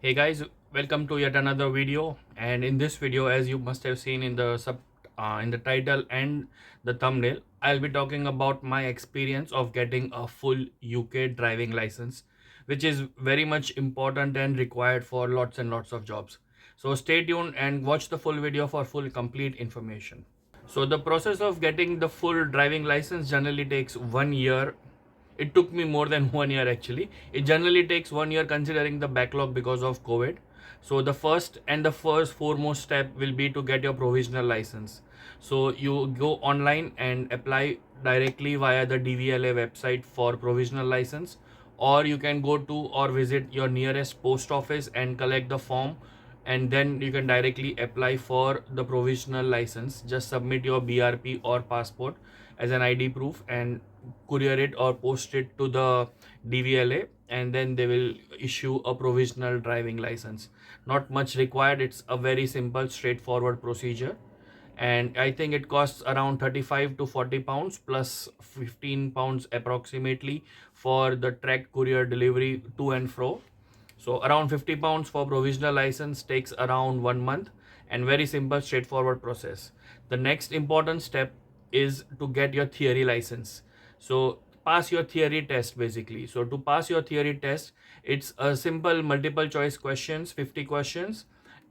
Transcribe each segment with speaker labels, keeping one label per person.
Speaker 1: Hey guys, welcome to yet another video. And in this video, as you must have seen in the title and the thumbnail, I'll be talking about my experience of getting a full UK driving license, which is very much important and required for lots and lots of jobs. So stay tuned and watch the full video for full complete information. So the process of getting the full driving license generally takes 1 year. It took me more than 1 year actually. It generally takes 1 year considering the backlog because of COVID. So the first foremost step will be to get your provisional license. So you go online and apply directly via the DVLA website for provisional license, or you can go to or visit your nearest post office and collect the form, and then you can directly apply for the provisional license. Just submit your BRP or passport as an ID proof and courier it or post it to the DVLA, and then they will issue a provisional driving license. Not much required, it's a very simple straightforward procedure, and I think it costs around 35 to 40 pounds plus 15 pounds approximately for the tracked courier delivery to and fro. So around 50 pounds for provisional license takes around 1 month, and very simple straightforward process. The next important step is to get your theory license. So pass your theory test basically. So to pass your theory test, it's a simple multiple choice questions, 50 questions,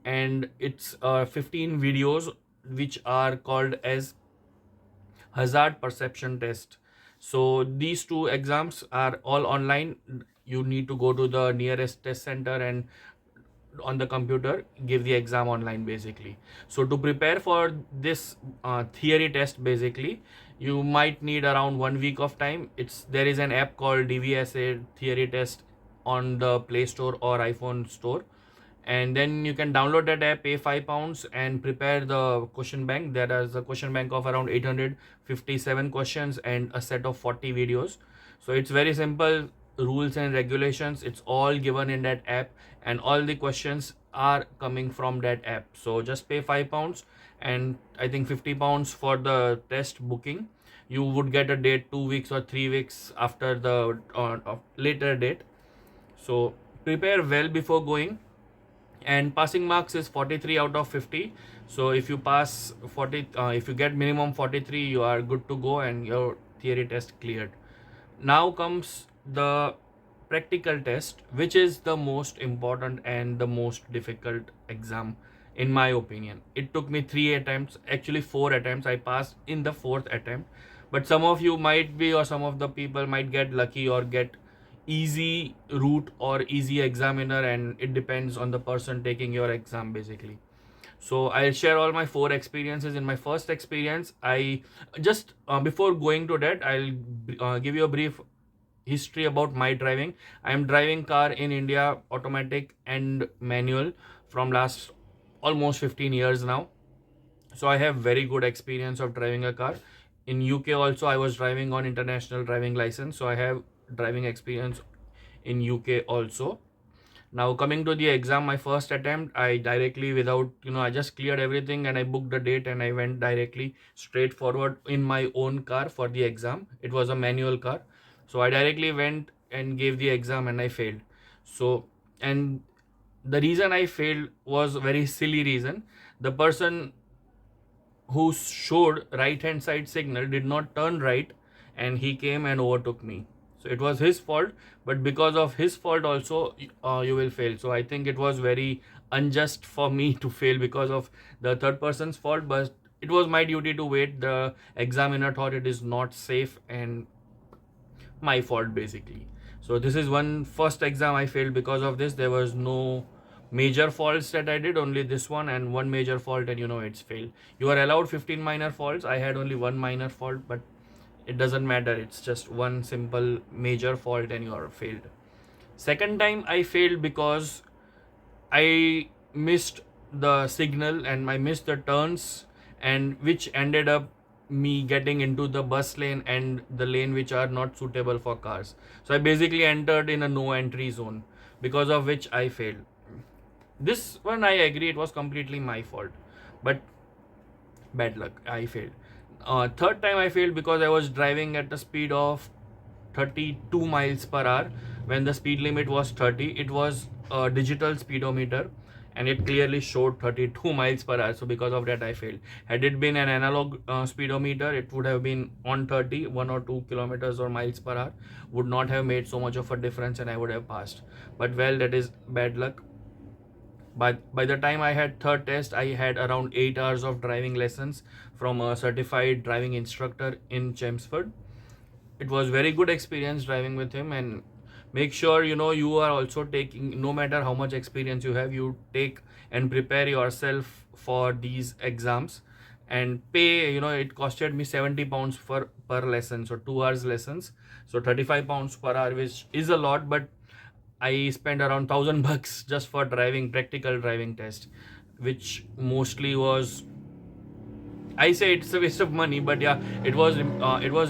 Speaker 1: and it's 15 videos which are called as hazard perception test. So these two exams are all online. You need to go to the nearest test center and on the computer give the exam online basically. So to prepare for this theory test basically, you might need around 1 week of time. There is an app called DVSA theory test on the Play Store or iPhone store, and then you can download that app, pay 5 pounds and prepare the question bank. There is a question bank of around 857 questions and a set of 40 videos. So it's very simple, rules and regulations, it's all given in that app, and all the questions are coming from that app. So just pay 5 pounds and I think 50 pounds for the test booking. You would get a date 2 weeks or 3 weeks after the later date. So prepare well before going, and passing marks is 43 out of 50. So if you pass 40, if you get minimum 43, you are good to go and your theory test cleared. Now comes the practical test, which is the most important and the most difficult exam in my opinion. It took me 3 attempts, actually 4 attempts. I passed in the fourth attempt, but some of you might be, or some of the people might get lucky or get easy route or easy examiner, and it depends on the person taking your exam basically. So I'll share all my 4 experiences. In my first experience, I just before going to that, I'll give you a brief history about my driving. I am driving car in India, automatic and manual, from last almost 15 years now. So I have very good experience of driving a car. In UK also I was driving on international driving license, so I have driving experience in UK also. Now coming to the exam, my first attempt, I directly, without I just cleared everything and I booked the date and I went directly straight forward in my own car for the exam. It was a manual car, so I directly went and gave the exam and I failed. So, and the reason I failed was a very silly reason. The person who showed right hand side signal did not turn right, and he came and overtook me. So it was his fault, but because of his fault also, you will fail. So I think it was very unjust for me to fail because of the third person's fault, but it was my duty to wait. The examiner thought it is not safe, and my fault basically. So this is one first exam I failed because of this. There was no major faults that I did, only this one and one major fault, and it's failed. You are allowed 15 minor faults. I had only one minor fault, but it doesn't matter. It's just one simple major fault and you are failed. Second time I failed because I missed the signal and I missed the turns, and which ended up me getting into the bus lane and the lane which are not suitable for cars. So I basically entered in a no entry zone, because of which I failed. This one I agree, it was completely my fault, but bad luck, I failed. Third time I failed because I was driving at the speed of 32 miles per hour when the speed limit was 30. It was a digital speedometer, and it clearly showed 32 miles per hour. So because of that I failed. Had it been an analog speedometer, it would have been on 30, 1 or 2 kilometers or miles per hour, would not have made so much of a difference, and I would have passed. But well, that is bad luck. But by the time I had third test, I had around 8 hours of driving lessons from a certified driving instructor in Chelmsford. It was very good experience driving with him. And make sure you are also taking, no matter how much experience you have, you take and prepare yourself for these exams, and pay. It costed me 70 pounds for per lesson, so 2 hours lessons, so 35 pounds per hour, which is a lot. But I spent around 1,000 bucks just for driving, practical driving test, which mostly was, I say it's a waste of money, but yeah, it was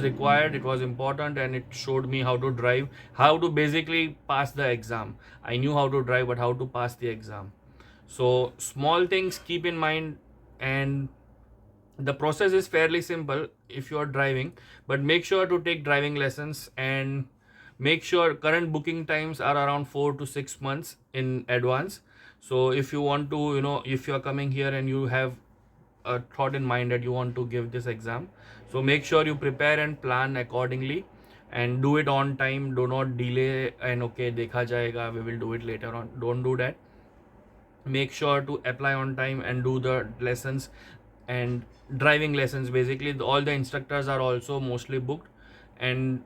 Speaker 1: required, it was important, and it showed me how to drive, how to basically pass the exam. I knew how to drive, but how to pass the exam. So small things keep in mind, and the process is fairly simple if you are driving, but make sure to take driving lessons, and make sure current booking times are around 4 to 6 months in advance. So if you want to, if you are coming here and you have a thought in mind that you want to give this exam, so make sure you prepare and plan accordingly, and do it on time. Do not delay and okay, dekha jayega, we will do it later on. Don't do that. Make sure to apply on time and do the lessons and driving lessons. Basically, all the instructors are also mostly booked, and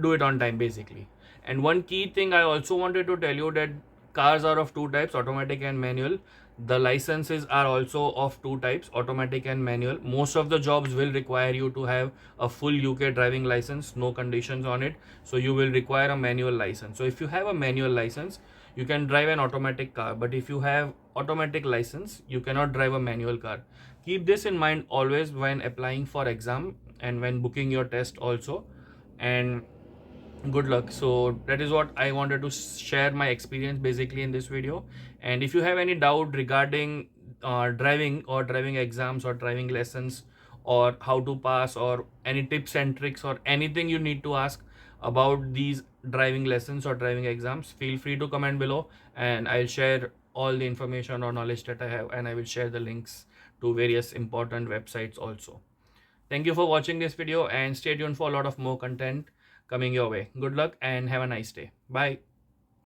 Speaker 1: do it on time basically. And one key thing I also wanted to tell you, that cars are of two types, automatic and manual. The licenses are also of two types, automatic and manual. Most of the jobs will require you to have a full UK driving license, no conditions on it, so you will require a manual license. So if you have a manual license, you can drive an automatic car, but if you have automatic license, you cannot drive a manual car. Keep this in mind always when applying for exam and when booking your test also. And good luck. So that is what I wanted to share my experience basically in this video. And if you have any doubt regarding driving or driving exams or driving lessons, or how to pass, or any tips and tricks, or anything you need to ask about these driving lessons or driving exams, feel free to comment below, and I'll share all the information or knowledge that I have, and I will share the links to various important websites also. Thank you for watching this video, and stay tuned for a lot of more content coming your way. Good luck and have a nice day. Bye.